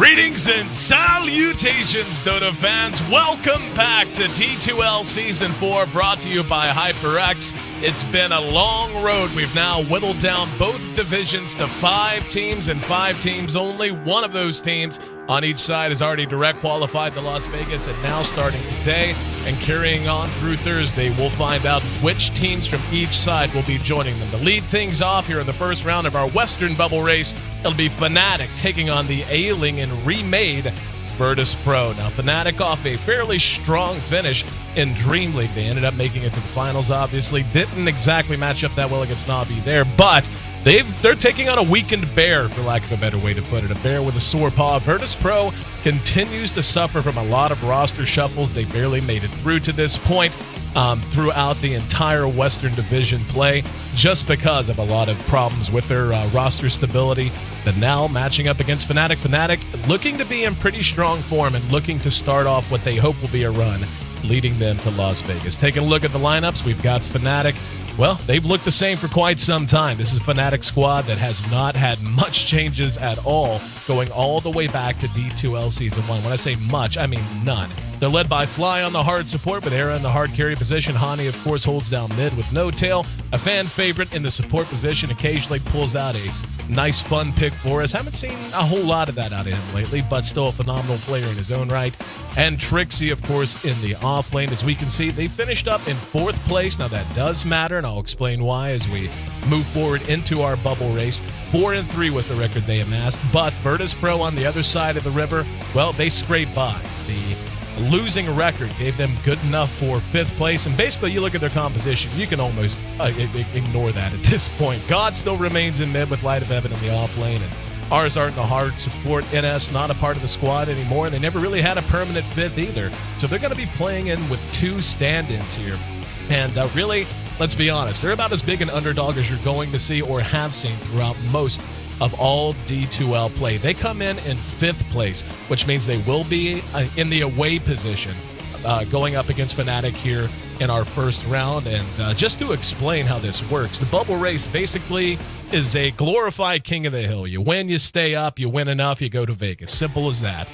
Greetings and salutations, Dota fans. Welcome back to D2L Season 4, brought to you by HyperX. It's been a long road. We've now whittled down both divisions to 5 teams and 5 teams only. One of those teams on each side has already direct qualified to Las Vegas, and now starting today and carrying on through Thursday, we'll find out which teams from each side will be joining them. To lead things off here in the first round of our Western Bubble Race, it'll be Fnatic taking on the ailing and remade Virtus Pro. Now, Fnatic off a fairly strong finish in Dream League. They ended up making it to the finals, obviously. Didn't exactly match up that well against Na'Vi there, but they're taking on a weakened bear, for lack of a better way to put it. A bear with a sore paw. Virtus Pro continues to suffer from a lot of roster shuffles. They barely made it through to this point throughout the entire Western Division play, just because of a lot of problems with their roster stability. But now matching up against Fnatic. Fnatic looking to be in pretty strong form and looking to start off what they hope will be a run, leading them to Las Vegas. Taking a look at the lineups, we've got Fnatic. Well, they've looked the same for quite some time. This is a Fnatic squad that has not had much changes at all, going all the way back to D2L Season 1. When I say much, I mean none. They're led by Fly on the hard support, with Era in the hard carry position. Hani, of course, holds down mid with No Tail. A fan favorite in the support position, occasionally pulls out a nice, fun pick for us. Haven't seen a whole lot of that out of him lately, but still a phenomenal player in his own right. And Trixie, of course, in the off lane. As we can see, they finished up in 4th place. Now, that does matter, and I'll explain why as we move forward into our bubble race. 4-3 was the record they amassed, but Virtus Pro on the other side of the river, well, they scraped by. The losing record gave them good enough for 5th place, and basically you look at their composition, you can almost ignore that at this point. God still remains in mid with Light of Evan in the off lane, and ours aren't in the hard support. NS not a part of the squad anymore, and they never really had a permanent 5th either, so they're going to be playing in with 2 stand-ins here. And really, let's be honest, they're about as big an underdog as you're going to see or have seen throughout most of all D2L play. They come in 5th place, which means they will be in the away position going up against Fnatic here in our first round. And just to explain how this works, the bubble race basically is a glorified King of the Hill. You win, you stay up, you win enough, you go to Vegas. Simple as that.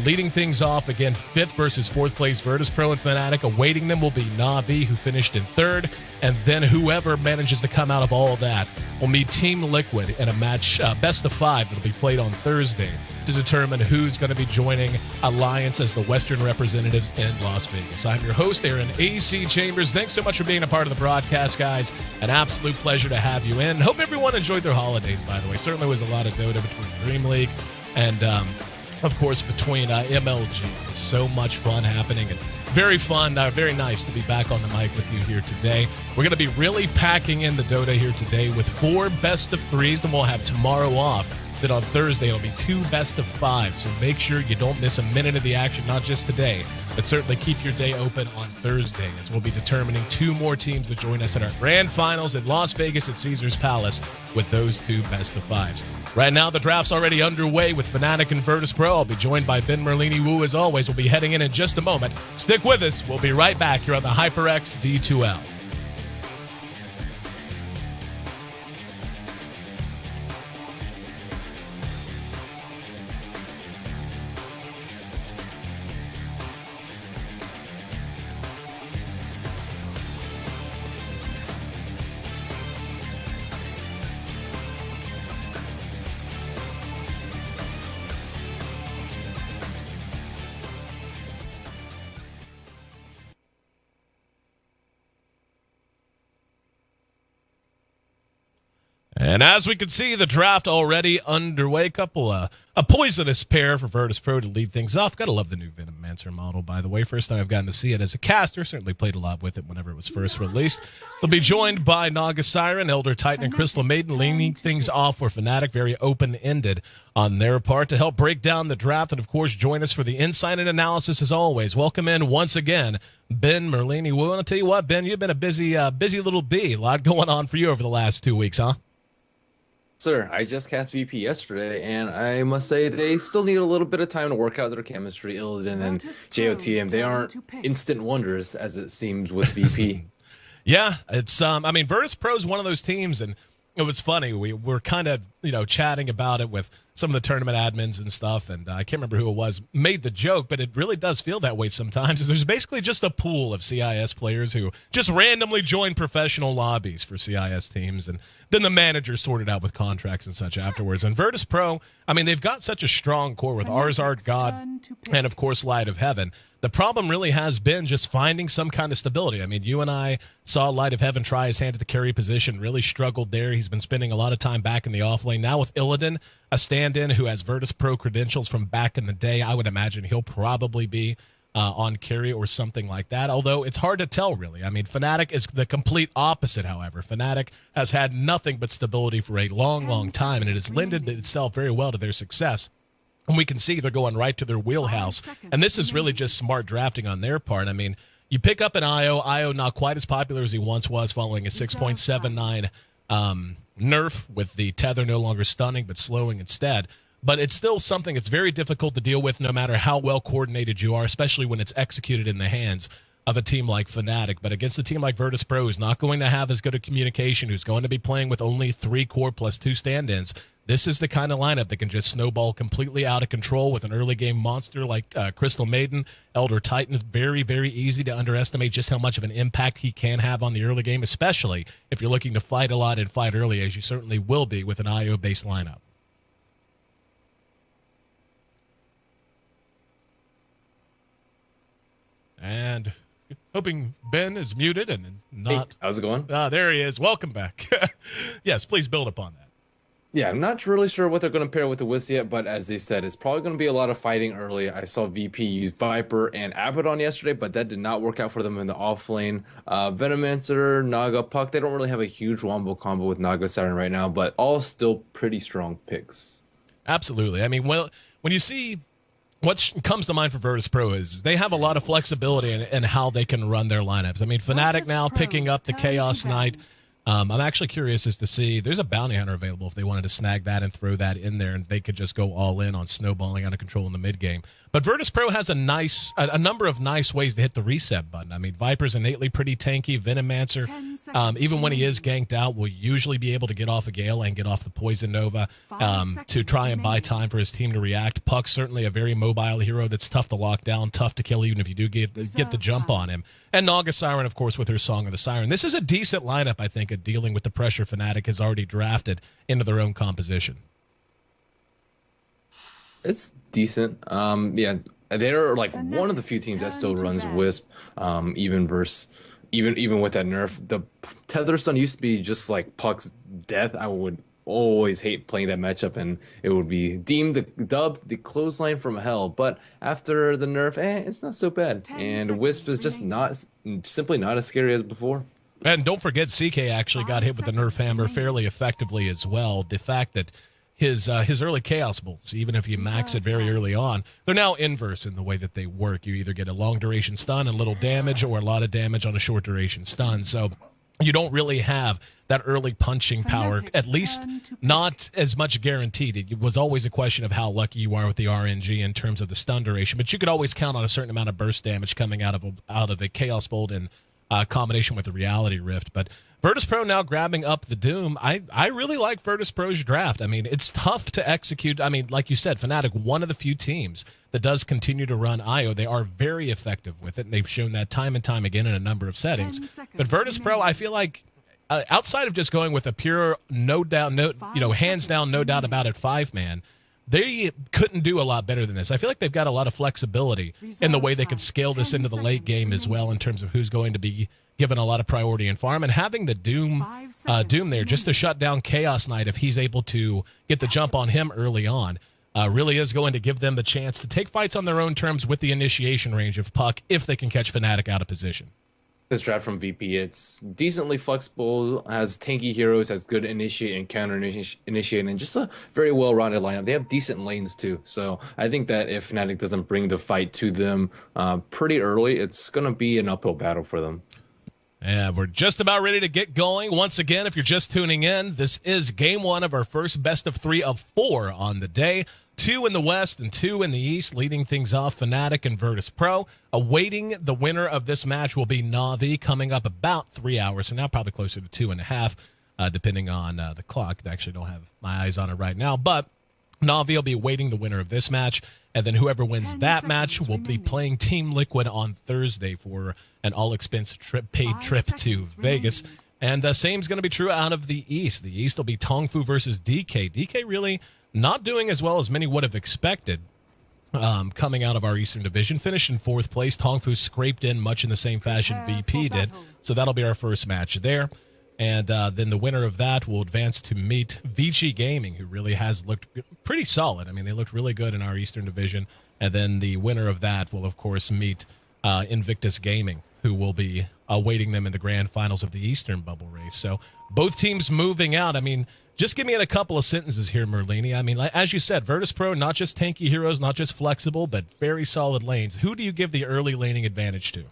Leading things off, again, 5th versus 4th place, Virtus Pro and Fnatic. Awaiting them will be Na'Vi, who finished in 3rd. And then whoever manages to come out of all that will meet Team Liquid in a match, best of 5. It'll be played on Thursday to determine who's going to be joining Alliance as the Western representatives in Las Vegas. I'm your host, Aaron AC Chambers. Thanks so much for being a part of the broadcast, guys. An absolute pleasure to have you in. Hope everyone enjoyed their holidays, by the way. Certainly was a lot of Dota between Dream League and of course, between MLG. So much fun happening, and very fun, very nice to be back on the mic with you here today. We're going to be really packing in the Dota here today with 4 best of 3s, then we'll have tomorrow off. Then on Thursday, it'll be 2 best of 5s, so make sure you don't miss a minute of the action, not just today, but certainly keep your day open on Thursday, as we'll be determining 2 more teams to join us at our grand finals in Las Vegas at Caesars Palace with those 2 best of 5s. Right now, the draft's already underway with Fnatic and Virtus Pro. I'll be joined by Ben Merlini Wu as always. We'll be heading in just a moment. Stick with us. We'll be right back here on the HyperX D2L. And as we can see, the draft already underway. A poisonous pair for Virtus Pro to lead things off. Gotta love the new Venomancer model, by the way. First time I've gotten to see it as a caster. Certainly played a lot with it whenever it was first released. They'll be joined by Naga Siren, Elder Titan, and Crystal Maiden, leading things off for Fnatic. Very open-ended on their part to help break down the draft. And, of course, join us for the insight and analysis as always. Welcome in once again, Ben Merlini Wu. And I'll tell you what, Ben, you've been a busy little bee. A lot going on for you over the last 2 weeks, huh? Sir, I just cast VP yesterday, and I must say they still need a little bit of time to work out their chemistry. Illidan and JOTM, they aren't instant wonders, as it seems with VP. Yeah, it's I mean, Virtus Pro is one of those teams, and it was funny. We're kind of chatting about it with some of the tournament admins and stuff, and I can't remember who it was, made the joke, but it really does feel that way sometimes. There's basically just a pool of CIS players who just randomly join professional lobbies for CIS teams, and then the managers sort it out with contracts and such afterwards. And Virtus Pro, I mean, they've got such a strong core with Arzard, God, and of course Light of Heaven. The problem really has been just finding some kind of stability. I mean, you and I saw Light of Heaven try his hand at the carry position, really struggled there. He's been spending a lot of time back in the off lane. Now with Illidan, a stand-in who has Virtus Pro credentials from back in the day, I would imagine he'll probably be on carry or something like that, although it's hard to tell, really. I mean, Fnatic is the complete opposite, however. Fnatic has had nothing but stability for a long, long time, and it has lended itself very well to their success. And we can see they're going right to their wheelhouse. And this is really just smart drafting on their part. I mean, you pick up an IO not quite as popular as he once was following a 6.79 nerf with the tether no longer stunning but slowing instead. But it's still something that's very difficult to deal with no matter how well coordinated you are, especially when it's executed in the hands of a team like Fnatic. But against a team like Virtus Pro, who's not going to have as good a communication, who's going to be playing with only 3 core plus 2 stand-ins, this is the kind of lineup that can just snowball completely out of control with an early game monster like Crystal Maiden, Elder Titan. It's very, very easy to underestimate just how much of an impact he can have on the early game, especially if you're looking to fight a lot and fight early, as you certainly will be with an IO-based lineup. And hoping Ben is muted and not. Hey, how's it going? There he is. Welcome back. Yes, please build upon that. Yeah, I'm not really sure what they're going to pair with the Wisp yet, but as they said, it's probably going to be a lot of fighting early. I saw VP use Viper and Abaddon yesterday, but that did not work out for them in the off lane. Venomancer, Naga, Puck, they don't really have a huge wombo combo with Naga Siren right now, but all still pretty strong picks. Absolutely. I mean, well, when you see what comes to mind for Virtus Pro is they have a lot of flexibility in how they can run their lineups. I mean, Fnatic now picking up the Chaos Knight. I'm actually curious as to see, there's a Bounty Hunter available if they wanted to snag that and throw that in there, and they could just go all in on snowballing out of control in the mid game. But Virtus Pro has a number of nice ways to hit the reset button. I mean, Viper's innately pretty tanky. Venomancer, even when he is ganked out, will usually be able to get off a Gale and get off the Poison Nova to try and buy time for his team to react. Puck's certainly a very mobile hero that's tough to lock down, tough to kill even if you do get the jump on him. And Naga Siren, of course, with her Song of the Siren. This is a decent lineup, I think, at dealing with the pressure Fnatic has already drafted into their own composition. It's decent. Yeah, they're like one of the few teams that still runs Wisp, even with that nerf. The Tether Stun used to be just like Puck's death. I would always hate playing that matchup, and it would be deemed the clothesline from hell. But after the nerf, it's not so bad. And Wisp is just simply not as scary as before. And don't forget, CK actually got hit with the nerf hammer fairly effectively as well. The fact that his early Chaos Bolts, even if you max it very early on, they're now inverse in the way that they work. You either get a long duration stun and little damage, or a lot of damage on a short duration stun. So you don't really have that early punching power, at least not as much guaranteed. It was always a question of how lucky you are with the RNG in terms of the stun duration, but you could always count on a certain amount of burst damage coming out of a Chaos Bolt in combination with the Reality Rift. But Virtus Pro now grabbing up the Doom. I really like Virtus Pro's draft. I mean, it's tough to execute. I mean, like you said, Fnatic, one of the few teams that does continue to run IO. They are very effective with it, and they've shown that time and time again in a number of settings. But Virtus Pro, I feel like, outside of just going with a pure hands down, no doubt about it, 5-man, they couldn't do a lot better than this. I feel like they've got a lot of flexibility in the way they could scale this into the late game as well, in terms of who's going to be given a lot of priority in farm, and having the Doom there just to shut down Chaos Knight if he's able to get the jump on him early on really is going to give them the chance to take fights on their own terms with the initiation range of Puck if they can catch Fnatic out of position. This draft from VP, it's decently flexible, has tanky heroes, has good initiate and counter initiate, and just a very well-rounded lineup. They have decent lanes too, so I think that if Fnatic doesn't bring the fight to them pretty early, it's going to be an uphill battle for them. And we're just about ready to get going. Once again, if you're just tuning in, this is game 1 of our first best of 3 of 4 on the day. 2 in the West and 2 in the East, leading things off Fnatic and Virtus Pro. Awaiting the winner of this match will be Na'Vi, coming up about 3 hours from now, probably closer to 2.5. depending on the clock. I actually don't have my eyes on it right now, but Na'Vi will be awaiting the winner of this match, and then whoever wins that match will be playing Team Liquid on Thursday for an all-expense paid trip to Vegas. And the same's going to be true out of the East. The East will be Tongfu versus DK. DK really not doing as well as many would have expected coming out of our Eastern Division. Finished in 4th place. Tongfu scraped in much in the same fashion VP did. So that'll be our first match there. And then the winner of that will advance to meet Vici Gaming, who really has looked pretty solid. I mean, they looked really good in our Eastern Division. And then the winner of that will, of course, meet Invictus Gaming, who will be awaiting them in the grand finals of the Eastern Bubble Race. So both teams moving out. I mean, just give me in a couple of sentences here, Merlini. I mean, as you said, Virtus Pro, not just tanky heroes, not just flexible, but very solid lanes. Who do you give the early laning advantage to?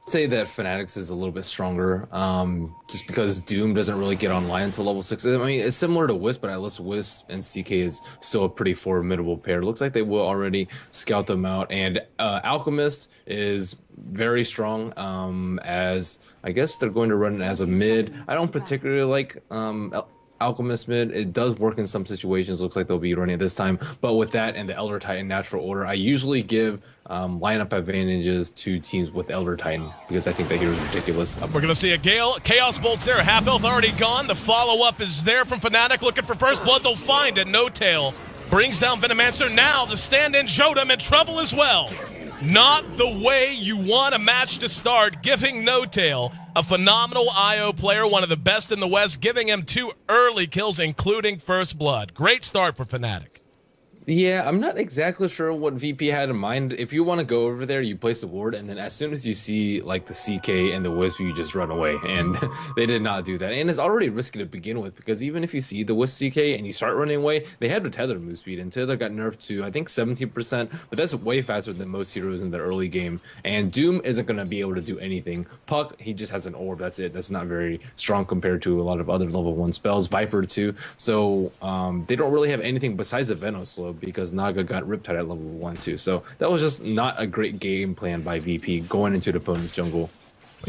Say that Fnatic's is a little bit stronger, just because Doom doesn't really get online until level 6. I mean, it's similar to Wisp, but at least Wisp and CK is still a pretty formidable pair. Looks like they will already scout them out, and Alchemist is very strong, as I guess they're going to run it as a mid. I don't particularly like Alchemist mid. It does work in some situations. Looks like they'll be running it this time, but with that and the Elder Titan natural order, I usually give lineup advantages to teams with Elder Titan because I think that hero is ridiculous. We're going to see a Gale. Chaos Bolt's there. Half health already gone. The follow-up is there from Fnatic looking for first blood. They'll find it. No Tail brings down Venomancer. Now the stand-in showed him in trouble as well. Not the way you want a match to start, giving No Tail, a phenomenal IO player, one of the best in the West, giving him 2 early kills, including first blood. Great start for Fnatic. Yeah, I'm not exactly sure what VP had in mind. If you want to go over there, you place a ward, and then as soon as you see like the CK and the Wisp, you just run away. And they did not do that. And it's already risky to begin with, because even if you see the Wisp CK and you start running away, they had a Tether move speed, and Tether got nerfed to, I think, 17%, but that's way faster than most heroes in the early game. And Doom isn't going to be able to do anything. Puck, he just has an orb, that's it. That's not very strong compared to a lot of other level 1 spells. Viper too. So they don't really have anything besides a Venom slow, because Naga got Riptide at level 1 too. So that was just not a great game plan by VP going into the opponent's jungle.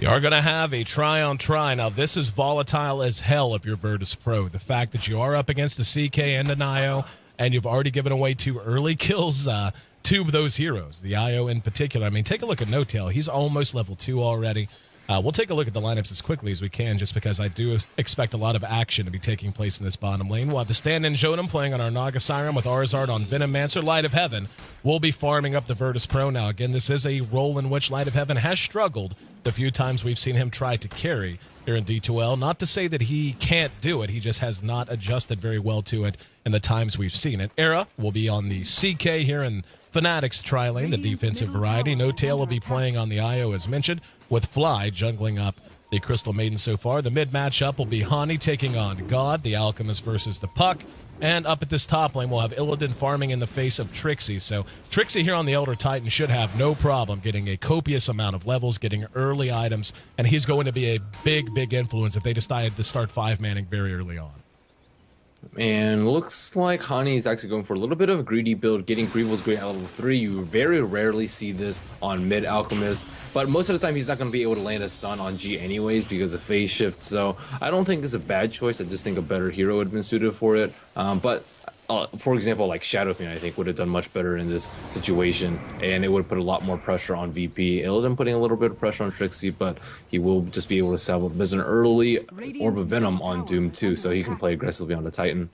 We are going to have a try-on-try. Now, this is volatile as hell if you're Virtus Pro. The fact that you are up against the CK and an IO, and you've already given away 2 early kills to those heroes, the IO in particular. I mean, take a look at No Tail. He's almost level 2 already. We'll take a look at the lineups as quickly as we can, just because I do expect a lot of action to be taking place in this bottom lane. We'll have the stand-in Jotem playing on our Naga Siren with Arzard on Venomancer. Light of Heaven will be farming up the Virtus Pro. Now, again, this is a role in which Light of Heaven has struggled the few times we've seen him try to carry here in D2L. Not to say that he can't do it, he just has not adjusted very well to it in the times we've seen it. Era will be on the CK here in Fnatic's tri-lane, the defensive variety. No Tail will be playing on the IO as mentioned, with Fly jungling up the Crystal Maiden so far. The mid matchup will be Hani taking on God, the Alchemist versus the Puck. And up at this top lane, we'll have Illidan farming in the face of Trixie. So Trixie here on the Elder Titan should have no problem getting a copious amount of levels, getting early items, and he's going to be a big, big influence if they decide to start 5-manning very early on. And looks like Hani is actually going for a little bit of a greedy build, getting Greevil's Great at level 3. You very rarely see this on mid Alchemist, but most of the time he's not going to be able to land a stun on G anyways because of phase shift. So I don't think it's a bad choice. I just think a better hero would have been suited for it. But for example, like Shadow Fiend, I think would have done much better in this situation, and it would have put a lot more pressure on VP. Illidan putting a little bit of pressure on Trixie, but he will just be able to salvo. There's an early Orb of Venom on Doom too, so he can play aggressively on the Titan.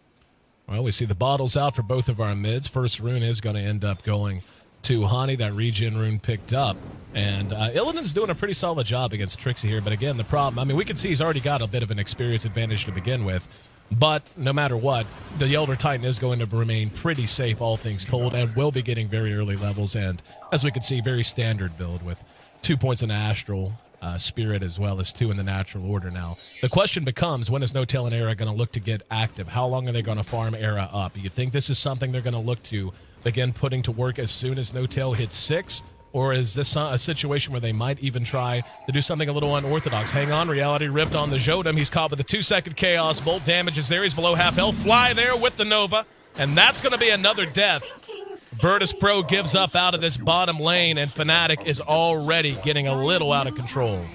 Well, we see the bottles out for both of our mids. First rune is going to end up going to Hani. That regen rune picked up. And Illidan's doing a pretty solid job against Trixie here. But again, the problem, I mean, we can see he's already got a bit of an experience advantage to begin with. But no matter what, the Elder Titan is going to remain pretty safe, all things told, and will be getting very early levels. And as we can see, very standard build with 2 points in Astral, Spirit, as well as 2 in the natural order. Now, the question becomes, when is No Tail and Era going to look to get active? How long are they going to farm Era up? You think this is something they're going to look to begin putting to work as soon as No Tail hits 6? Or is this a situation where they might even try to do something a little unorthodox? Hang on, Reality Rift on the Jotem. He's caught with a 2-second Chaos Bolt. Damage is there. He's below half health. Fly there with the Nova. And that's going to be another death. Virtus Pro gives up out of this bottom lane, and Fnatic is already getting a little out of control.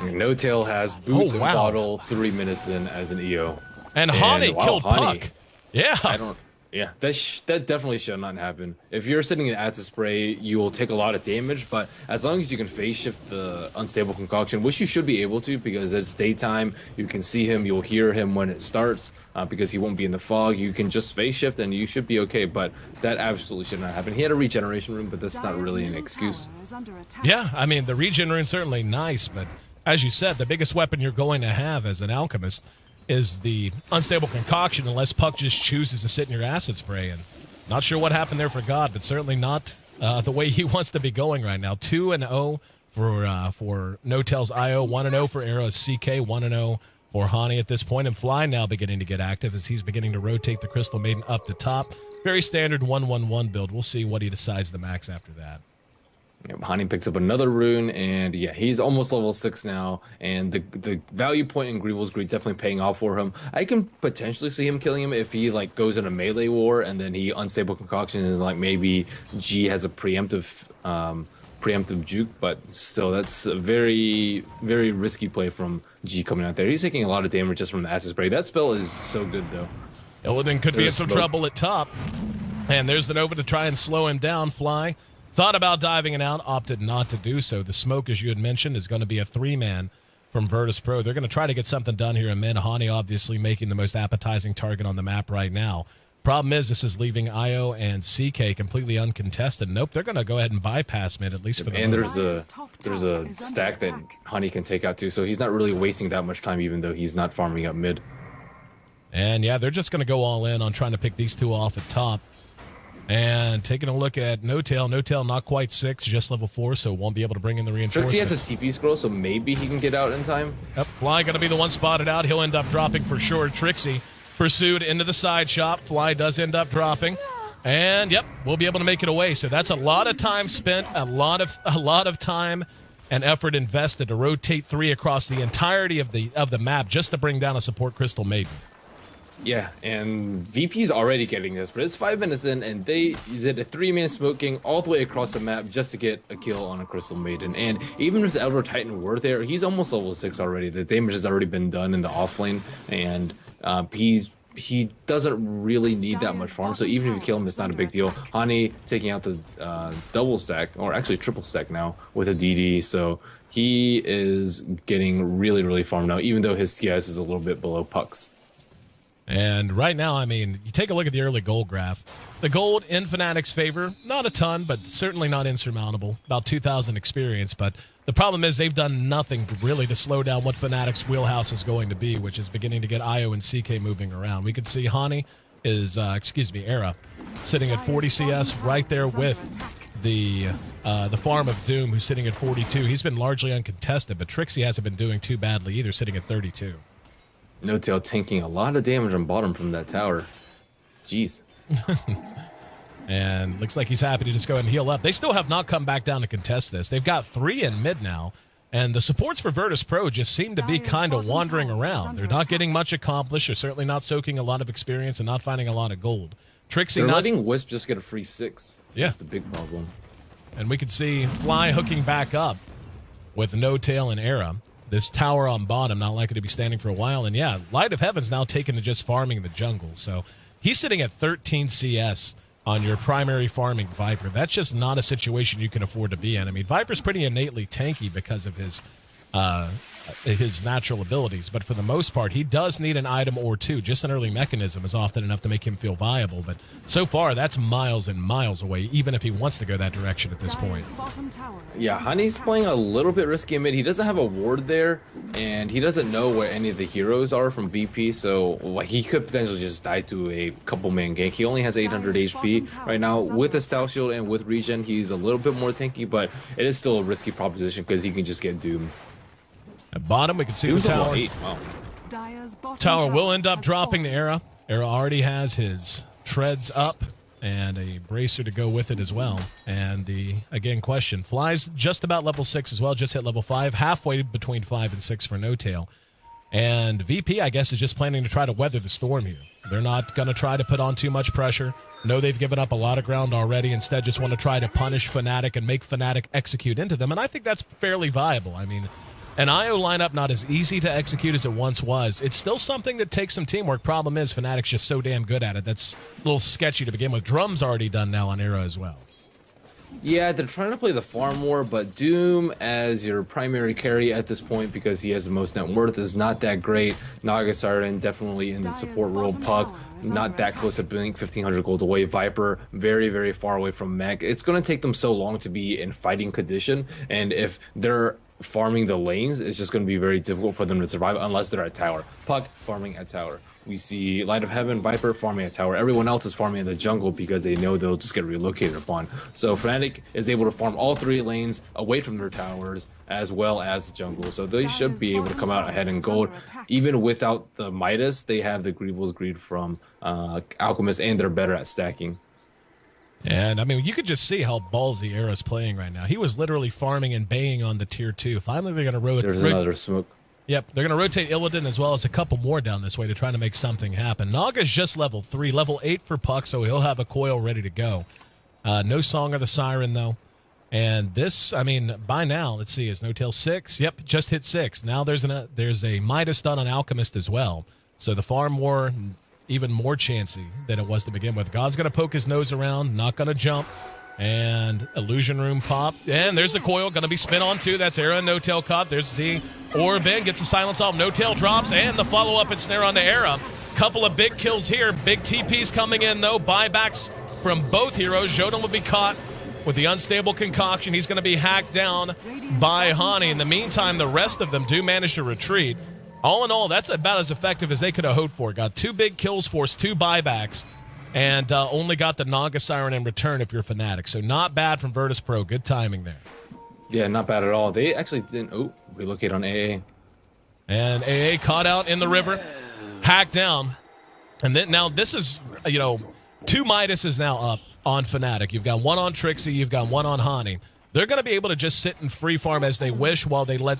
No-Tail has boots and bottle 3 minutes in as an EO. And Hani killed Puck. Yeah. Yeah, that definitely should not happen. If you're sitting in acid spray, you will take a lot of damage, but as long as you can phase shift the unstable concoction, which you should be able to because it's daytime, you can see him, you'll hear him when it starts because he won't be in the fog. You can just phase shift and you should be okay, but that absolutely should not happen. He had a regeneration rune, but that's not really an excuse. Yeah, I mean, the regen rune's certainly nice, but as you said, the biggest weapon you're going to have as an alchemist is the unstable concoction unless Puck just chooses to sit in your acid spray. And not sure what happened there for God, but certainly not the way he wants to be going right now. 2-0 for No-Tail's IO, 1-0 for Era's CK, 1-0 for Hani at this point. And Fly now beginning to get active as he's beginning to rotate the Crystal Maiden up the top. Very standard 1-1-1 build. We'll see what he decides to max after that. Hani picks up another rune, and yeah, he's almost level 6 now, and the value point in Greevil's Greed definitely paying off for him. I can potentially see him killing him if he like goes in a melee war, and then he unstable concoction is like maybe G has a preemptive juke, but still that's a very, very risky play from G coming out there. He's taking a lot of damage just from the acid spray. That spell is so good though. Illidan could be in some trouble at top, and there's the Nova to try and slow him down. Fly thought about diving it out, opted not to do so. The smoke, as you had mentioned, is going to be a 3-man from Virtus Pro. They're going to try to get something done here in mid. Hani obviously making the most appetizing target on the map right now. Problem is, this is leaving IO and CK completely uncontested. Nope, they're going to go ahead and bypass mid, at least for the moment. And there's a stack that Hani can take out too, so he's not really wasting that much time, even though he's not farming up mid. And yeah, they're just going to go all in on trying to pick these two off at top. And taking a look at No-Tail. No-Tail not quite 6, just level 4, so won't be able to bring in the reinforcements. Trixie has a TP scroll, so maybe he can get out in time. Yep, Fly going to be the one spotted out. He'll end up dropping for sure. Trixie pursued into the side shop. Fly does end up dropping. And, yep, we'll be able to make it away. So that's a lot of time spent, a lot of time and effort invested to rotate 3 across the entirety of the map just to bring down a support Crystal Maiden. Yeah, and VP's already getting this, but it's 5 minutes in, and they did a 3-man smoking all the way across the map just to get a kill on a Crystal Maiden. And even if the Elder Titan were there, he's almost level 6 already. The damage has already been done in the offlane, and he doesn't really need that much farm, so even if you kill him, it's not a big deal. Hani taking out the double stack, or actually triple stack now, with a DD, so he is getting really, really farmed now, even though his TS is a little bit below Puck's. And right now, I mean, you take a look at the early gold graph. The gold in Fnatic's favor, not a ton, but certainly not insurmountable. About 2,000 experience, but the problem is they've done nothing really to slow down what Fnatic's wheelhouse is going to be, which is beginning to get IO and CK moving around. We could see Hani is, Era, sitting at 40 CS right there with the Farm of Doom, who's sitting at 42. He's been largely uncontested, but Trixie hasn't been doing too badly either, sitting at 32. No-Tail tanking a lot of damage on bottom from that tower. Jeez. And looks like he's happy to just go ahead and heal up. They still have not come back down to contest this. They've got 3 in mid now, and the supports for Virtus Pro just seem to be kind of wandering around. They're not getting much accomplished. They're certainly not soaking a lot of experience and not finding a lot of gold. Trixie They're letting Wisp just get a free 6. Yeah. That's the big problem. And we could see Fly hooking back up with No-Tail and Era. This tower on bottom not likely to be standing for a while. And yeah, Light of Heaven's now taken to just farming the jungle. So he's sitting at 13 CS on your primary farming Viper. That's just not a situation you can afford to be in. I mean, Viper's pretty innately tanky because of his natural abilities, but for the most part, he does need an item or two. Just an early mechanism is often enough to make him feel viable, but so far, that's miles and miles away, even if he wants to go that direction at this point. Yeah, Hani's playing a little bit risky in mid. He doesn't have a ward there, and he doesn't know where any of the heroes are from VP, so he could potentially just die to a couple-man gank. He only has 800 HP right now. With a Stout Shield and with regen, he's a little bit more tanky, but it is still a risky proposition because he can just get doomed. At bottom, we can see the tower. Wow. Tower will end up dropping to Era. Era already has his treads up and a bracer to go with it as well. And the, again, question. Fly's just about level 6 as well, just hit level 5, halfway between 5 and 6 for No-Tail. And VP, I guess, is just planning to try to weather the storm here. They're not going to try to put on too much pressure. know they've given up a lot of ground already, instead just want to try to punish Fnatic and make Fnatic execute into them, and I think that's fairly viable. I mean, an IO lineup not as easy to execute as it once was. It's still something that takes some teamwork. Problem is, Fnatic's just so damn good at it. That's a little sketchy to begin with. Drum's already done now on Arrow as well. Yeah, they're trying to play the farm war, but Doom as your primary carry at this point, because he has the most net worth, is not that great. Naga Siren definitely in the support role. Puck not that close to being 1,500 gold away. Viper very, very far away from Mech. It's going to take them so long to be in fighting condition, and if they're farming the lanes, it's just going to be very difficult for them to survive unless they're at tower. Puck farming at tower. We see Light of Heaven, Viper farming at tower. Everyone else is farming in the jungle because they know they'll just get relocated upon. So Fnatic is able to farm all 3 lanes away from their towers as well as the jungle. So they should be able to come out ahead in gold. Even without the Midas, they have the Grievous Greed from Alchemist, and they're better at stacking. And, I mean, you could just see how ballsy Arrow's playing right now. He was literally farming and banging on the tier 2. Finally, they're going to rotate. There's another smoke. Yep, they're going to rotate Illidan as well as a couple more down this way to try to make something happen. Naga's just level 3, level 8 for Puck, so he'll have a coil ready to go. No Song of the Siren, though. And this, I mean, by now, let's see, is No Tail 6? Yep, just hit 6. Now there's a Midas done on Alchemist as well. So the farm war, even more chancy than it was to begin with. God's going to poke his nose around, not going to jump. And Illusion Room pop. And there's the coil, going to be spin on too. That's Era, No Tail caught. There's the Orb in, gets the silence off. No Tail drops, and the follow-up and snare on the Era. Couple of big kills here. Big TPs coming in, though. Buybacks from both heroes. Jodin will be caught with the unstable concoction. He's going to be hacked down by Hani. In the meantime, the rest of them do manage to retreat. All in all, that's about as effective as they could have hoped for. Got 2 big kills, forced 2 buybacks, and only got the Naga Siren in return if you're Fnatic. So not bad from Virtus Pro. Good timing there. Yeah, not bad at all. They actually didn't relocate on AA. And AA caught out in the river, hacked down. And then now this is, 2 Midas is now up on Fnatic. You've got 1 on Trixie, you've got 1 on Hani. They're going to be able to just sit and free farm as they wish while they let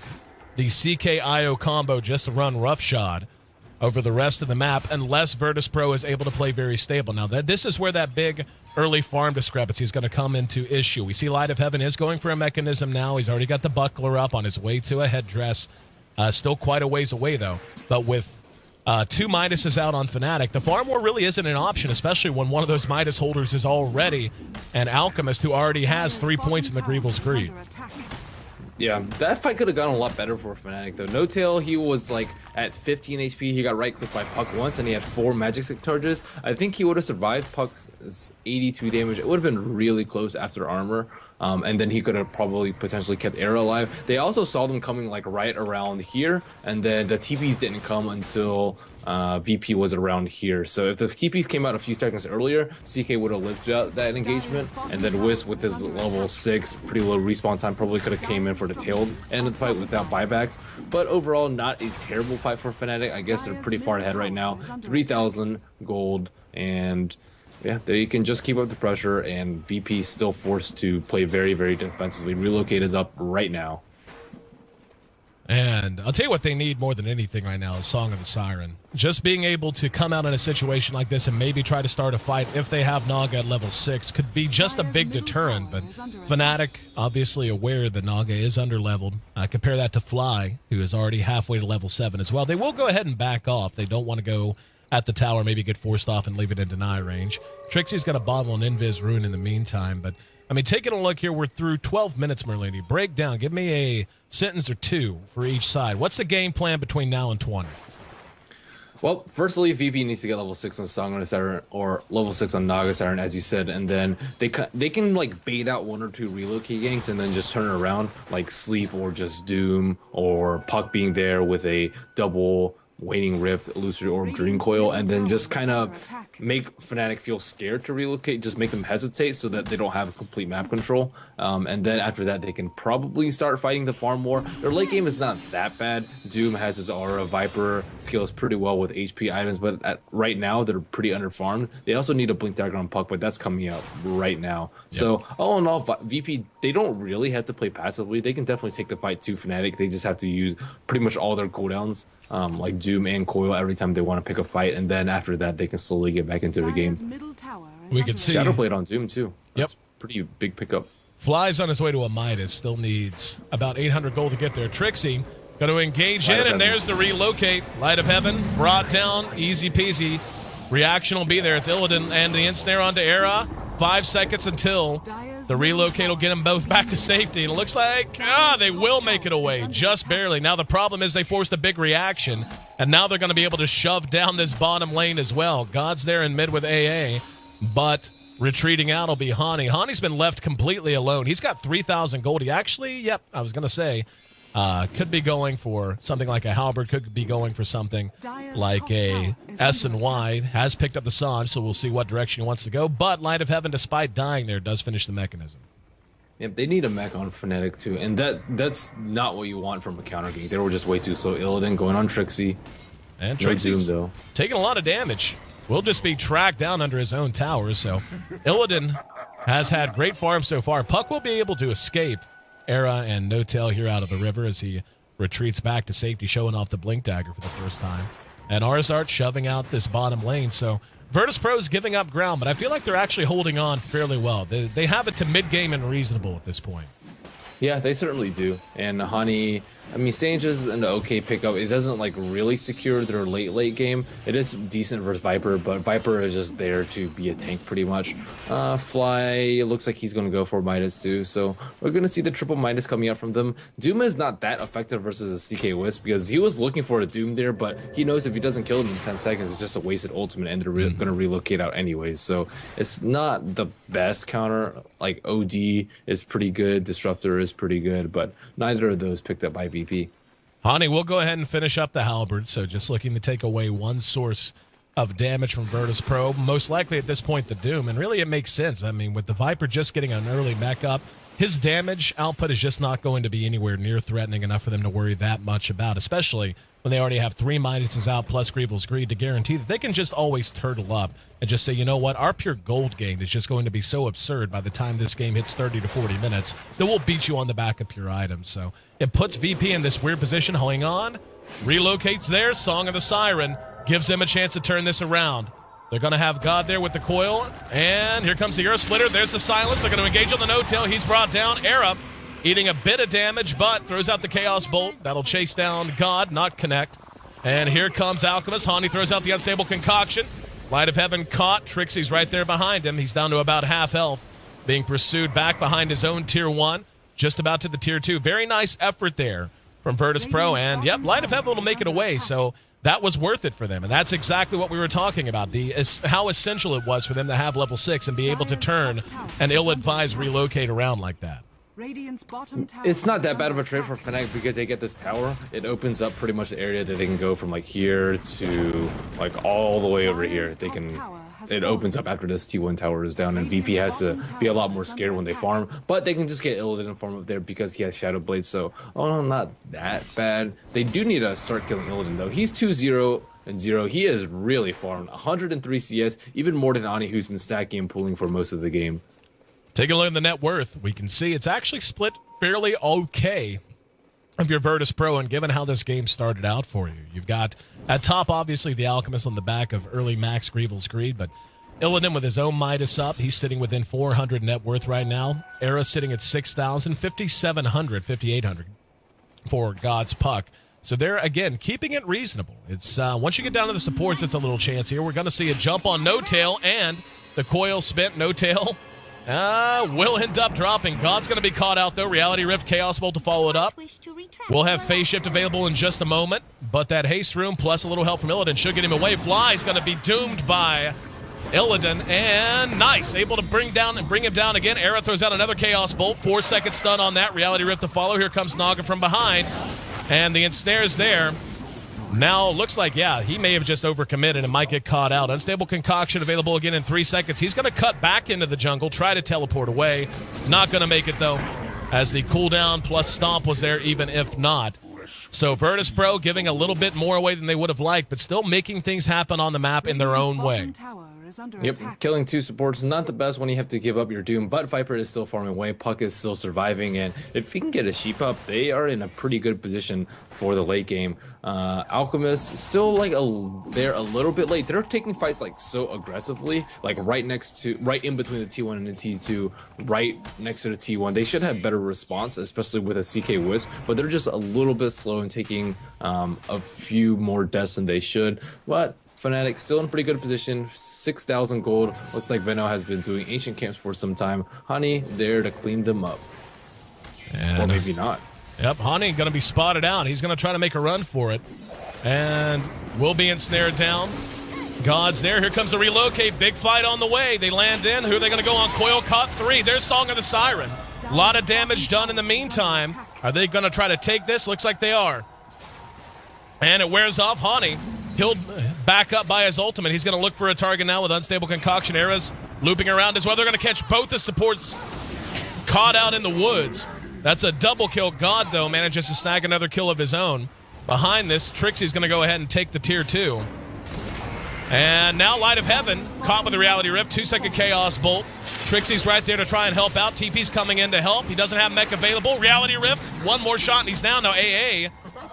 the CK-IO combo just run roughshod over the rest of the map, unless Virtus Pro is able to play very stable. Now, this is where that big early farm discrepancy is going to come into issue. We see Light of Heaven is going for a mechanism now. He's already got the buckler up on his way to a headdress. Still quite a ways away, though. But with 2 Midases out on Fnatic, the farm war really isn't an option, especially when one of those Midas holders is already an Alchemist who already has 3 points in the Grievous Greed. Yeah, that fight could have gone a lot better for Fnatic, though. No Tail, he was like at 15 HP. He got right-clicked by Puck once, and he had 4 magic stick charges. I think he would have survived Puck's 82 damage. It would have been really close after armor. And then he could have probably potentially kept Era alive. They also saw them coming like right around here, and then the TPs didn't come until VP was around here. So if the TPs came out a few seconds earlier, CK would have lived out that engagement, and then Wisp with his level 6 pretty low respawn time probably could have came in for the tail end of the fight without buybacks. But overall, not a terrible fight for Fnatic. I guess they're pretty far ahead right now. 3,000 gold, and yeah, they can just keep up the pressure, and VP still forced to play very, very defensively. Relocate is up right now. And I'll tell you what they need more than anything right now is Song of the Siren. Just being able to come out in a situation like this and maybe try to start a fight if they have Naga at level 6 could be just a big deterrent. But Fnatic, obviously aware that Naga is underleveled. Compare that to Fly, who is already halfway to level 7 as well. They will go ahead and back off. They don't want to go at the tower, maybe get forced off and leave it in deny range. Trixie's got a bottle on Invis Rune in the meantime, but I mean, taking a look here, we're through 12 minutes, Merlini. Break down. Give me a sentence or 2 for each side. What's the game plan between now and 20? Well, firstly, VP needs to get level 6 on Song of the Siren or level 6 on Naga Siren, as you said, and then they can like bait out 1 or 2 relocate ganks and then just turn it around, like Sleep or just Doom or Puck being there with a double Waning Rift, Illusory Orb, Dream Coil, and then just kind of make Fnatic feel scared to relocate, just make them hesitate so that they don't have complete map control. And then after that, they can probably start fighting the farm war. Their late game is not that bad. Doom has his aura, Viper scales pretty well with HP items, but right now they're pretty underfarmed. They also need a Blink Dagger on Puck, but that's coming out right now. Yep. So all in all, VP, they don't really have to play passively. They can definitely take the fight to Fnatic. They just have to use pretty much all their cooldowns, like Doom and Coil every time they want to pick a fight, and then after that they can slowly get back into the game. We can see Shadowblade on Zoom too. That's yep, pretty big pickup. Fly's on his way to a Midas. Still needs about 800 gold to get there. Trixie going to engage in, and there's the relocate. Light of Heaven brought down, easy peasy. Reaction will be there. It's Illidan and the ensnare onto Era. 5 seconds until the relocate will get them both back to safety. And it looks like they will make it away, just barely. Now the problem is they forced a big reaction, and now they're going to be able to shove down this bottom lane as well. God's there in mid with AA, but retreating out will be Hani. Hani's been left completely alone. He's got 3,000 gold. He actually, I was going to say, could be going for something like a halberd, could be going for something like a S&Y. Has picked up the Sange, so we'll see what direction he wants to go. But Light of Heaven, despite dying there, does finish the mechanism. Yep, they need a mech on Fnatic too, and that's not what you want from a counter gank. They were just way too slow. Illidan going on Trixie. And Trixie's though taking a lot of damage. Will just be tracked down under his own tower, so Illidan has had great farm so far. Puck will be able to escape Era and No-Tail here out of the river as he retreats back to safety, showing off the Blink Dagger for the first time. And Arzart shoving out this bottom lane, so Virtus.pro's giving up ground, but I feel like they're actually holding on fairly well. They have it to mid-game and reasonable at this point. Yeah, they certainly do. And Hani, I mean, Sage is an okay pickup. It doesn't like really secure their late game. It is decent versus Viper, but Viper is just there to be a tank pretty much. Fly looks like he's going to go for Midas too, so we're going to see the triple Midas coming out from them. Doom is not that effective versus a CK Wisp because he was looking for a Doom there, but he knows if he doesn't kill him in 10 seconds, it's just a wasted ultimate, and they're going to relocate out anyways. So it's not the best counter. Like OD is pretty good, Disruptor is pretty good, but neither of those picked up by VP. Hani will go ahead and finish up the halberd, so just looking to take away one source of damage from Virtus.pro, most likely at this point the Doom, and really it makes sense. I mean, with the Viper just getting an early mech up, his damage output is just not going to be anywhere near threatening enough for them to worry that much about, especially when they already have 3 Midases out plus Greevil's Greed to guarantee that they can just always turtle up and just say, you know what, our pure gold gain is just going to be so absurd by the time this game hits 30 to 40 minutes that we'll beat you on the back of pure items. So it puts VP in this weird position, holding on, relocates there, Song of the Siren, gives them a chance to turn this around. They're going to have God there with the coil, and here comes the Earth Splitter. There's the silence. They're going to engage on the No-Tail. He's brought down. Era eating a bit of damage, but throws out the Chaos Bolt. That'll chase down God, not connect. And here comes Alchemist. Hani throws out the Unstable Concoction. Light of Heaven caught. Trixie's right there behind him. He's down to about half health, being pursued back behind his own Tier 1, just about to the Tier 2. Very nice effort there from Virtus.pro, and yep, Light of Heaven will make it away, so that was worth it for them, and that's exactly what we were talking about, how essential it was for them to have level 6 and be able to turn an ill-advised relocate around like that. It's not that bad of a trade for Fnatic because they get this tower. It opens up pretty much the area that they can go from like here to like all the way over here. It opens up after this T1 tower is down, and VP has to be a lot more scared when they farm, but they can just get Illidan and farm up there because he has Shadow Blade, so not that bad. They do need to start killing Illidan though. He's 2-0 and 0. He is really farmed 103 CS, even more than Ani, who's been stacking and pulling for most of the game. Take a look at the net worth. We can see it's actually split fairly okay of your Virtus.pro, and given how this game started out for you. You've got at top, obviously, the Alchemist on the back of early Max Greevil's Greed, but Illidan with his own Midas up. He's sitting within 400 net worth right now. Era sitting at 6,000, 5,700, 5,800 for God's Puck. So they're, again, keeping it reasonable. It's once you get down to the supports, it's a little chance here. We're going to see a jump on No-Tail, and the coil spent. No-Tail will end up dropping. God's going to be caught out, though. Reality Rift, Chaos Bolt to follow it up. We'll have Phase Shift available in just a moment, but that haste room plus a little help from Illidan should get him away. Fly's going to be doomed by Illidan, and nice, able to bring him down again. Era throws out another Chaos Bolt, 4-second stun on that. Reality Rift to follow. Here comes Naga from behind, and the ensnare's there. Now, looks like, he may have just overcommitted and might get caught out. Unstable Concoction available again in 3 seconds. He's going to cut back into the jungle, try to teleport away. Not going to make it, though, as the cooldown plus stomp was there, even if not. So Virtus.pro giving a little bit more away than they would have liked, but still making things happen on the map in their own way. Yep, killing 2 supports is not the best when you have to give up your Doom, but Viper is still farming away, Puck is still surviving, and if he can get a sheep up, they are in a pretty good position for the late game. Alchemist still like they're a little bit late. They're taking fights like so aggressively, like right in between the T1 and the T2, right next to the T1. They should have better response, especially with a CK Wisp, but they're just a little bit slow in taking a few more deaths than they should. But Fnatic still in pretty good position, 6,000 gold. Looks like Veno has been doing ancient camps for some time. Honey there to clean them up. And or maybe not. Yep, Honey going to be spotted out. He's going to try to make a run for it. And will be ensnared down. God's there. Here comes the relocate. Big fight on the way. They land in. Who are they going to go on? Coil caught 3. There's Song of the Siren. A lot of damage done in the meantime. Are they going to try to take this? Looks like they are. And it wears off. Honey, he'll back up by his ultimate. He's going to look for a target now with Unstable Concoction. Era's looping around as well. They're going to catch both the supports caught out in the woods. That's a double kill. God, though, manages to snag another kill of his own. Behind this, Trixie's going to go ahead and take the tier 2. And now Light of Heaven, caught with the Reality Rift, 2-second Chaos Bolt. Trixie's right there to try and help out. TP's coming in to help. He doesn't have mech available. Reality Rift, one more shot, and he's down. Now AA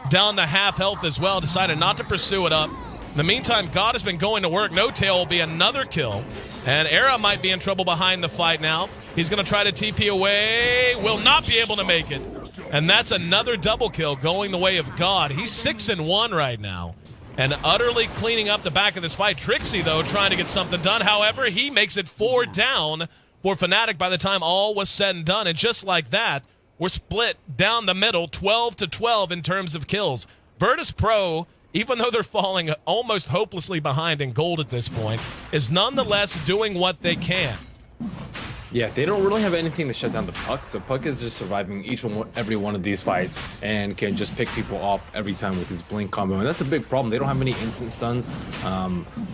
down to half health as well. Decided not to pursue it up. In the meantime, God has been going to work. No Tail will be another kill. And Era might be in trouble behind the fight now. He's going to try to TP away. Will not be able to make it. And that's another double kill going the way of God. He's 6-1 right now. And utterly cleaning up the back of this fight. Trixie, though, trying to get something done. However, he makes it 4 down for Fnatic by the time all was said and done. And just like that, we're split down the middle, 12-12 in terms of kills. Virtus Pro, even though they're falling almost hopelessly behind in gold at this point, is nonetheless doing what they can. Yeah, they don't really have anything to shut down the Puck, so Puck is just surviving every one of these fights and can just pick people off every time with his blink combo, and that's a big problem. They don't have many instant stuns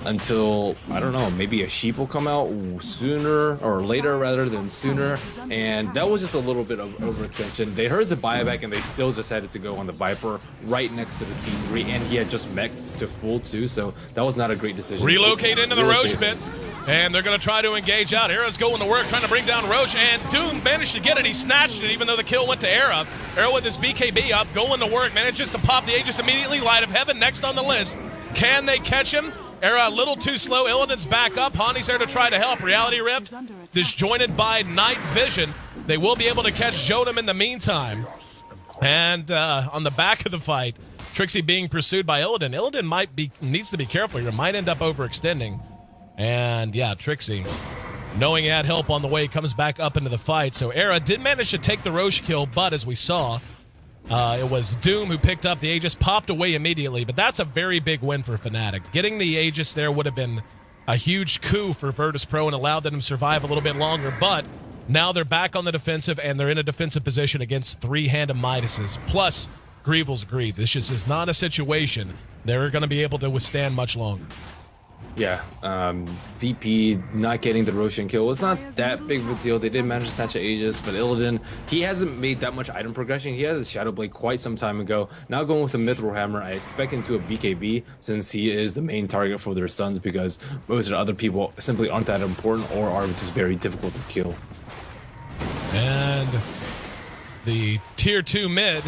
until, I don't know, maybe a sheep will come out sooner or later rather than sooner, and that was just a little bit of overextension. They heard the buyback and they still decided to go on the Viper right next to the T3, and he had just mech to full too, so that was not a great decision. Relocate into the Roche pit. And they're going to try to engage out. Era's going to work, trying to bring down Roche, and Doom managed to get it. He snatched it, even though the kill went to Era. Era with his BKB up, going to work, manages to pop the Aegis immediately. Light of Heaven next on the list. Can they catch him? Era a little too slow. Illidan's back up. Hani's there to try to help. Reality Rift disjointed by Night Vision. They will be able to catch Jodam in the meantime. And on the back of the fight, Trixie being pursued by Illidan. Illidan needs to be careful here. Might end up overextending. And yeah, Trixie, knowing he had help on the way, comes back up into the fight. So Era did manage to take the Roche kill, but as we saw, it was Doom who picked up the Aegis, popped away immediately. But that's a very big win for Fnatic. Getting the Aegis there would have been a huge coup for Virtus Pro and allowed them to survive a little bit longer. But now they're back on the defensive, and they're in a defensive position against 3 Hand of Midases. Plus, Greevil's Greed. This just is not a situation they're going to be able to withstand much longer. Yeah, VP not getting the Roshan kill was not that big of a deal. They did manage to snatch an Aegis, but Illidan, he hasn't made that much item progression. He had a Shadow Blade quite some time ago. Now going with a Mithril Hammer, I expect him to a BKB since he is the main target for their stuns, because most of the other people simply aren't that important or are just very difficult to kill. And the tier 2 mid,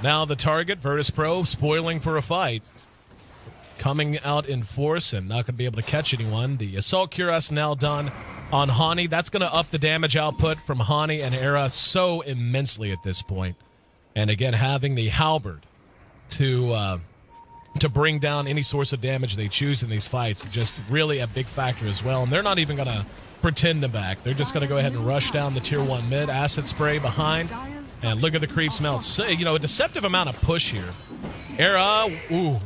now the target, Virtus Pro, spoiling for a fight. Coming out in force and not going to be able to catch anyone. The Assault Cuirass now done on Hani. That's going to up the damage output from Hani and Era so immensely at this point. And again, having the Halberd to bring down any source of damage they choose in these fights, just really a big factor as well. And they're not even going to pretend to back. They're just going to go ahead and rush down the tier 1 mid. Acid spray behind. And look at the creep smell. So, you know, a deceptive amount of push here. Era,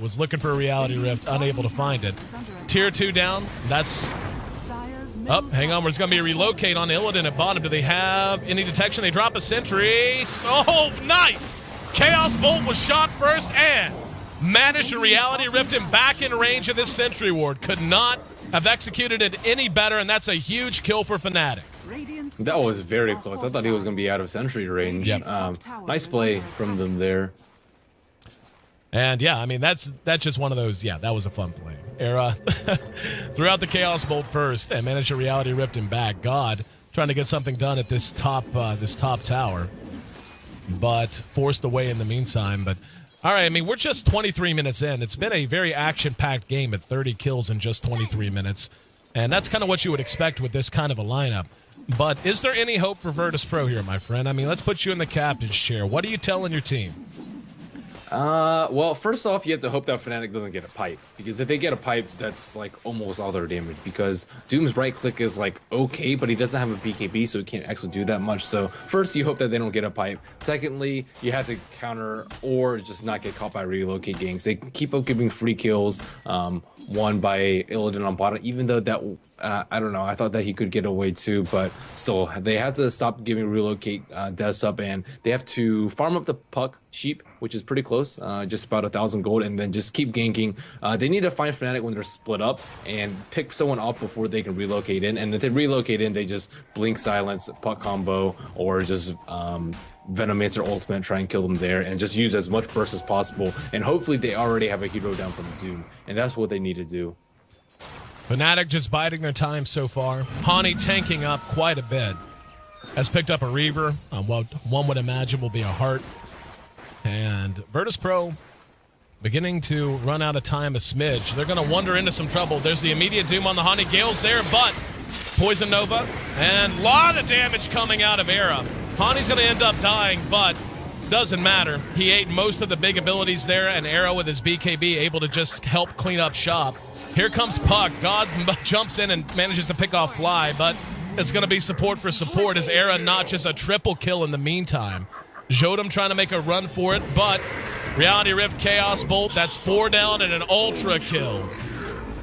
was looking for a Reality Rift, unable to find it. Tier 2 down. That's up. Hang on, there's going to be a relocate on Illidan at bottom. Do they have any detection? They drop a sentry. Oh, nice! Chaos Bolt was shot first and managed to Reality Rift him back in range of this sentry ward. Could not have executed it any better, and that's a huge kill for Fnatic. That was very close. I thought he was going to be out of sentry range. Yep. Nice play from them there. And yeah, I mean, that's just one of those, yeah, that was a fun play. Era threw out the Chaos Bolt first and managed to Reality Rift him back. God trying to get something done at this top tower, but forced away in the meantime. But all right, I mean, we're just 23 minutes in. It's been a very action-packed game at 30 kills in just 23 minutes, and that's kind of what you would expect with this kind of a lineup. But is there any hope for Virtus Pro here, my friend? I mean, let's put you in the captain's chair. What are you telling your team? Well, first off, you have to hope that Fnatic doesn't get a pipe, because if they get a pipe, that's like almost all their damage, because Doom's right click is like okay, but he doesn't have a BKB, so he can't actually do that much. So first, you hope that they don't get a pipe. Secondly, you have to counter or just not get caught by relocate ganks. They keep up giving free kills, won by Illidan on bottom, even though that I don't know, I thought that he could get away too, but still, they have to stop giving relocate deaths up, and they have to farm up the puck sheep, which is pretty close, just about 1,000 gold, and then just keep ganking. They need to find Fnatic when they're split up and pick someone off before they can relocate in, and if they relocate in, they just blink silence, puck combo, or just Venomancer ultimate, try and kill them there, and just use as much burst as possible, and hopefully they already have a hero down from Doom, and that's what they need to do. Fnatic just biding their time so far. Hani tanking up quite a bit. Has picked up a Reaver on what one would imagine will be a Heart. And Virtus Pro beginning to run out of time a smidge. They're going to wander into some trouble. There's the immediate Doom on the Hani. Gale's there, but Poison Nova. And a lot of damage coming out of Era. Hani's going to end up dying, but doesn't matter. He ate most of the big abilities there, and Era with his BKB able to just help clean up shop. Here comes Puck. God jumps in and manages to pick off Fly, but it's going to be support for support as Era notches a triple kill in the meantime. Jodam trying to make a run for it, but Reality Rift, Chaos Bolt, that's 4 down and an ultra kill.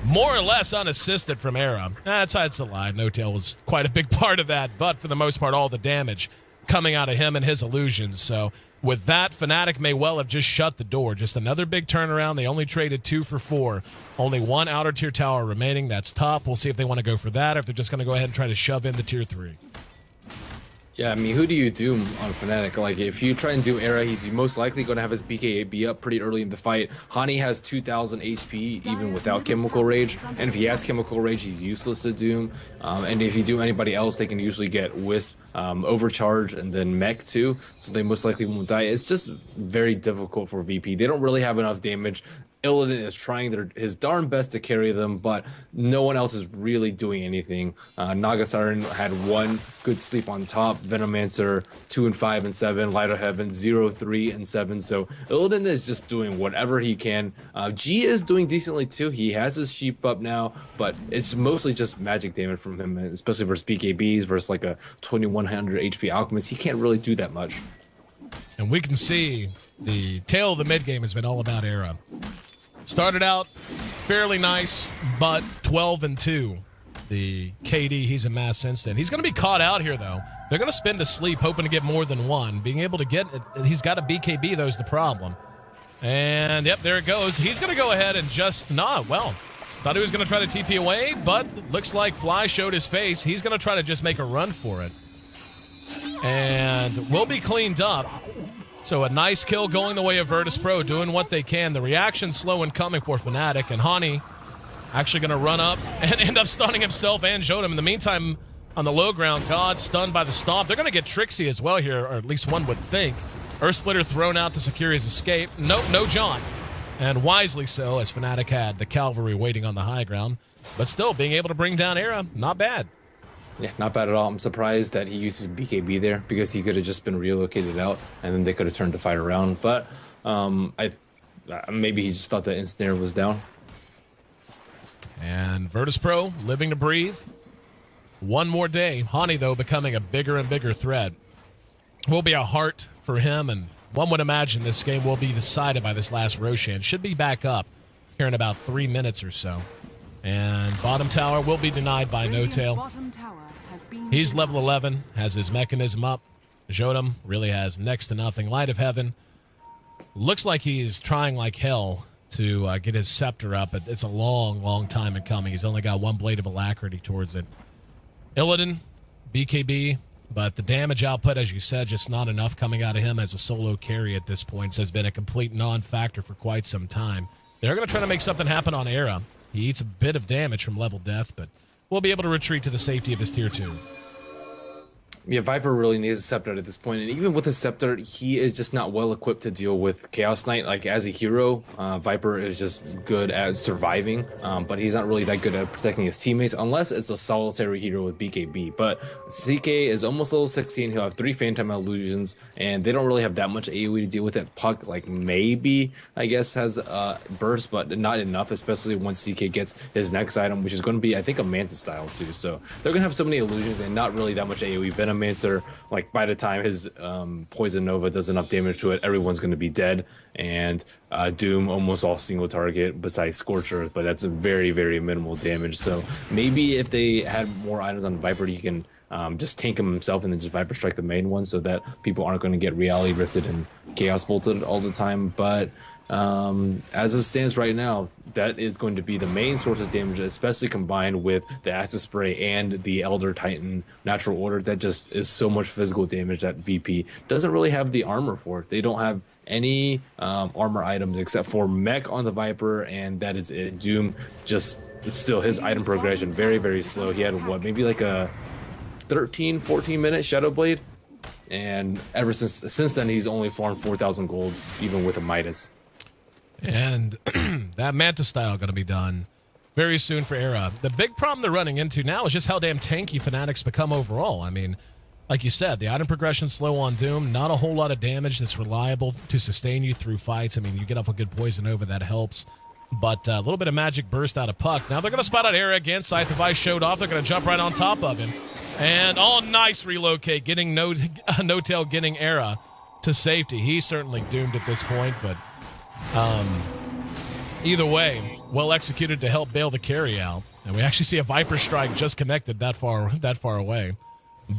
More or less unassisted from Era. That's a lie. No-Tail was quite a big part of that, but for the most part, all the damage coming out of him and his illusions. So with that, Fnatic may well have just shut the door. Just another big turnaround. They only traded 2 for 4. Only one outer tier tower remaining. That's top. We'll see if they want to go for that or if they're just going to go ahead and try to shove in the tier 3. Yeah, I mean, who do you doom on Fnatic? Like, if you try and do Era, he's most likely going to have his BKB up pretty early in the fight. Hani has 2,000 HP even without Chemical Rage, and if he has Chemical Rage, he's useless to doom. And if you do anybody else, they can usually get Wisp, Overcharge, and then Mech too, so they most likely won't die. It's just very difficult for VP. They don't really have enough damage. Illidan is trying his darn best to carry them, but no one else is really doing anything. Nagasiren had 1 good sleep on top. Venomancer 2 and 5 and 7. Light of Heaven 0, 3 and 7. So Illidan is just doing whatever he can. G is doing decently too. He has his sheep up now, but it's mostly just magic damage from him, especially versus BKBs versus like a 2100 HP Alchemist. He can't really do that much. And we can see the tail of the mid game has been all about Era. Started out fairly nice, but 12 and 2. The KD he's amassed since then. He's going to be caught out here, though. They're going to spend a sleep hoping to get more than 1. Being able to get it, he's got a BKB, though, is the problem. And, yep, there it goes. He's going to go ahead and just not. Well, thought he was going to try to TP away, but looks like Fly showed his face. He's going to try to just make a run for it. And will be cleaned up. So a nice kill going the way of Virtus Pro, doing what they can. The reaction's slow in coming for Fnatic, and Hani actually going to run up and end up stunning himself and Jodam. In the meantime, on the low ground, God stunned by the stomp. They're going to get Trixie as well here, or at least one would think. Earth Splitter thrown out to secure his escape. No John. And wisely so, as Fnatic had the cavalry waiting on the high ground. But still, being able to bring down Era, not bad. Yeah, not bad at all. I'm surprised that he uses BKB there, because he could have just been relocated out and then they could have turned the fight around. But maybe he just thought that Ensnare was down. And Virtus Pro living to breathe. One more day. Hani, though, becoming a bigger and bigger threat. Will be a Heart for him, and one would imagine this game will be decided by this last Roshan. Should be back up here in about 3 minutes or so. And bottom tower will be denied by No-Tail. He's level 11, has his mechanism up. Jodam really has next to nothing. Light of Heaven. Looks like he's trying like hell to get his scepter up, but it's a long, long time in coming. He's only got 1 blade of alacrity towards it. Illidan, BKB, but the damage output, as you said, just not enough coming out of him as a solo carry at this point. Has been a complete non-factor for quite some time. They're going to try to make something happen on Era. He eats a bit of damage from level death, but will be able to retreat to the safety of his tier 2. Yeah, Viper really needs a Scepter at this point, and even with a Scepter, he is just not well equipped to deal with Chaos Knight. Like, as a hero, Viper is just good at surviving, but he's not really that good at protecting his teammates, unless it's a solitary hero with BKB. But CK is almost level 16, he'll have 3 Phantom Illusions, and they don't really have that much AoE to deal with it. Puck, like, maybe, I guess, has burst, but not enough, especially once CK gets his next item, which is going to be, I think, a Mantis style, too. So they're going to have so many illusions and not really that much AoE. Venom Mancer, like by the time his Poison Nova does enough damage to it, everyone's going to be dead. And Doom almost all single target besides Scorcher, but that's a very, very minimal damage. So maybe if they had more items on Viper, he can just tank him himself and then just Viper Strike the main one, so that people aren't going to get Reality Rifted and Chaos Bolted all the time. But as it stands right now, that is going to be the main source of damage, especially combined with the Acid Spray and the Elder Titan Natural Order. That just is so much physical damage that VP doesn't really have the armor for. They don't have any armor items except for Mech on the Viper, and that is it. Doom, just still his item progression very, very slow. He had what, maybe like a 13-14 minute Shadow Blade, and ever since then he's only farmed 4,000 gold even with a Midas. And that Manta style going to be done very soon for Era. The big problem they're running into now is just how damn tanky Fnatic's become overall. I mean, like you said, the item progression's slow on Doom. Not a whole lot of damage that's reliable to sustain you through fights. I mean, you get off a good Poison Nova, that helps. But a little bit of magic burst out of Puck. Now they're going to spot out Era again. Scythe of Ice showed off. They're going to jump right on top of him. And nice relocate, getting No-Tail getting Era to safety. He's certainly doomed at this point, but either way, well executed to help bail the carry out. And we actually see a Viper Strike just connected that far away.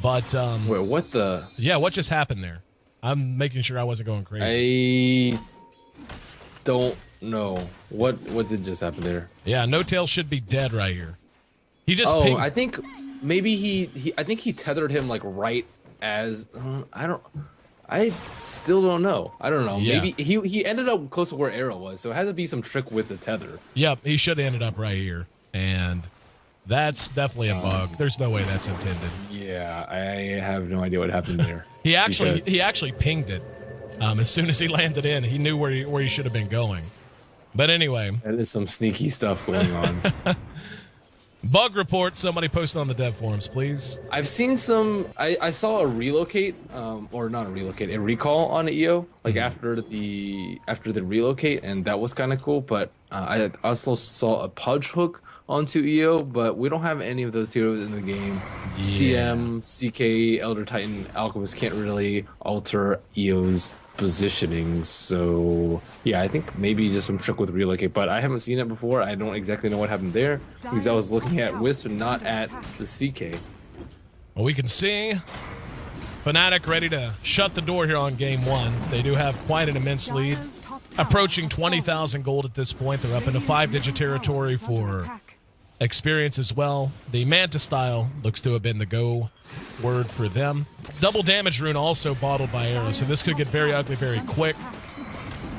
But wait, what the? Yeah, what just happened there? I'm making sure I wasn't going crazy. I don't know what did just happen there. Yeah, No-Tail should be dead right here. He just pinged. I think maybe he I think he tethered him like right as I still don't know. I don't know. Yeah. Maybe he ended up close to where Arrow was, so it had to be some trick with the tether. Yep, he should have ended up right here. And that's definitely a bug. There's no way that's intended. Yeah, I have no idea what happened there. He actually pinged it. As soon as he landed in, he knew where he should have been going. But anyway. That is some sneaky stuff going on. Bug report, somebody post on the dev forums, please. I've seen some. I saw a relocate, or not a relocate, a recall on EO, like after the relocate, and that was kind of cool. But I also saw a Pudge hook onto EO, but we don't have any of those heroes in the game. Yeah. CM, CK, Elder Titan, Alchemist can't really alter EO's positioning, so yeah, I think maybe just some trick with relocate, but I haven't seen it before. I don't exactly know what happened there because I was looking at Wisp and not at the CK. Well, we can see Fnatic ready to shut the door here on game one. They do have quite an immense lead, approaching 20,000 gold at this point. They're up into 5-digit territory for experience as well. The Manta style looks to have been the go word for them. Double damage rune also bottled by Arrow, so this could get very ugly very quick.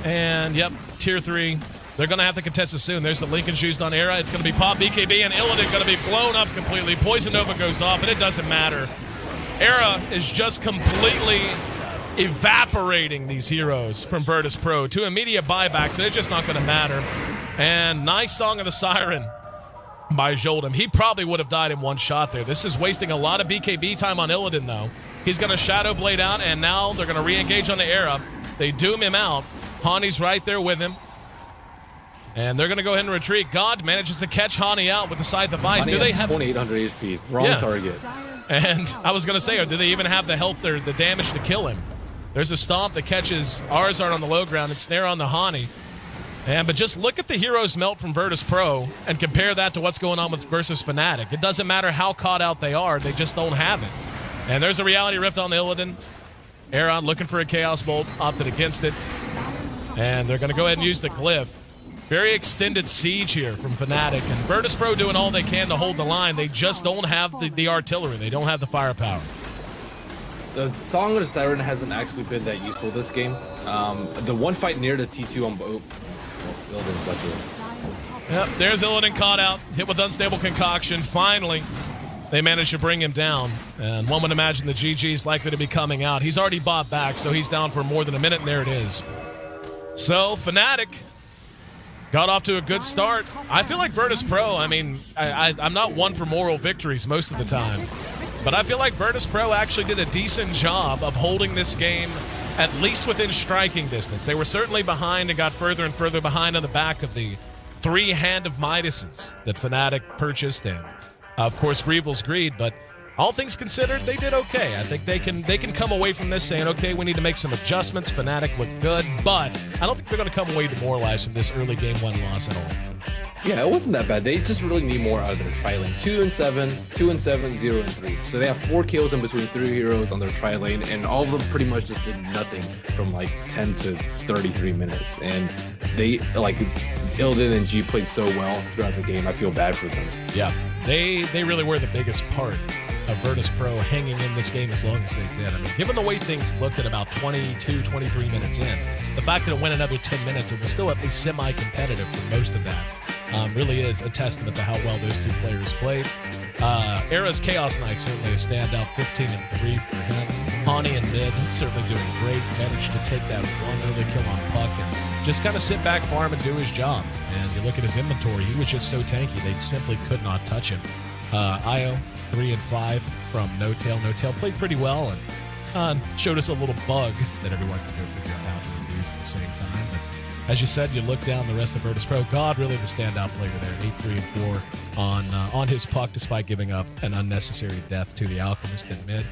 And yep, tier 3. They're going to have to contest it soon. There's the Lincoln Shoes on Era. It's going to be Pop, BKB, and Illidan going to be blown up completely. Poison Nova goes off, and it doesn't matter. Era is just completely evaporating these heroes from Virtus Pro to immediate buybacks, but it's just not going to matter. And nice Song of the Siren by Joldim. He probably would have died in one shot there. This is wasting a lot of BKB time on Illidan, though. He's going to Shadow Blade out, and now they're going to re-engage on the Era. They doom him out. Hani's right there with him. And they're going to go ahead and retreat. God manages to catch Hani out with the Scythe of Ice. Do they have 2800 HP? Wrong target. And I was going to say, or do they even have the health or the damage to kill him? There's a Stomp that catches Arzard on the low ground and Snare on the Hani. But just look at the heroes melt from Virtus Pro and compare that to what's going on with versus Fnatic. It doesn't matter how caught out they are, they just don't have it. And there's a Reality Rift on the Illidan. Aeron looking for a Chaos Bolt, opted against it. And they're going to go ahead and use the Glyph. Very extended siege here from Fnatic. And Virtus Pro doing all they can to hold the line. They just don't have the artillery. They don't have the firepower. The Song of the Siren hasn't actually been that useful this game. The one fight near the T2 on both. Illidan's about to Yep, there's Illidan caught out, hit with unstable concoction. Finally, they managed to bring him down. And one would imagine the GG is likely to be coming out. He's already bought back, so he's down for more than a minute, and there it is. So, Fnatic got off to a good start. I feel like Virtus Pro, I mean, I'm not one for moral victories most of the time, but I feel like Virtus Pro actually did a decent job of holding this game at least within striking distance. They were certainly behind and got further and further behind on the back of the 3 Hand of Midases that Fnatic purchased, and of course Greevil's Greed, but all things considered, they did okay. I think they can come away from this saying, okay, we need to make some adjustments. Fnatic looked good, but I don't think they're going to come away demoralized from this early game 1 loss at all. Yeah, it wasn't that bad. They just really need more out of their tri lane. 2-7, 2-7, 0-3. So they have 4 kills in between 3 heroes on their tri lane, and all of them pretty much just did nothing from like 10 to 33 minutes. And they, like, Illidan and G played so well throughout the game. I feel bad for them. Yeah, they really were the biggest part of Virtus Pro hanging in this game as long as they did. I mean, given the way things looked at about 22, 23 minutes in, the fact that it went another 10 minutes, it was still at least semi-competitive for most of that. Really is a testament to how well those 2 players played. Era's Chaos Knight certainly a standout, 15-3 for him. Hani in mid certainly doing great. Managed to take that 1 early kill on Puck and just kind of sit back, farm, and do his job. And you look at his inventory, he was just so tanky, they simply could not touch him. Io, 3-5 from No Tail. No Tail played pretty well and showed us a little bug that everyone can go figure out how to use at the same time. But as you said, you look down the rest of Virtus Pro. God, really the standout player there, 8-3-4 on his Puck, despite giving up an unnecessary death to the Alchemist in mid.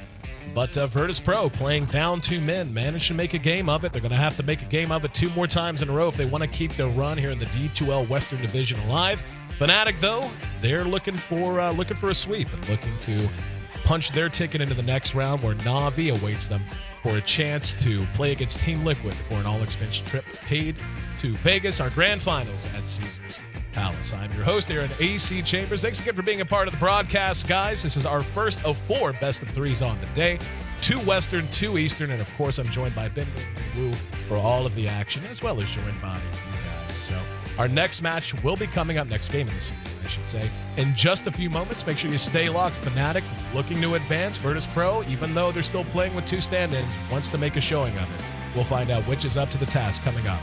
But Virtus Pro, playing down 2 men, managed to make a game of it. They're going to have to make a game of it 2 more times in a row if they want to keep their run here in the D2L Western Division alive. Fnatic, though, they're looking for a sweep and looking to punch their ticket into the next round, where Na'Vi awaits them for a chance to play against Team Liquid for an all-expense trip paid to Vegas, our grand finals at Caesars Palace. I'm your host, Aaron AC Chambers. Thanks again for being a part of the broadcast, guys. This is our first of 4 best of 3s on the day. 2 Western, 2 Eastern, and of course I'm joined by Ben Wu for all of the action, as well as joined by you guys. So our next match will be coming up, next game in the season, I should say, in just a few moments. Make sure you stay locked. Fnatic looking to advance. Virtus Pro, even though they're still playing with 2 stand-ins, wants to make a showing of it. We'll find out which is up to the task coming up.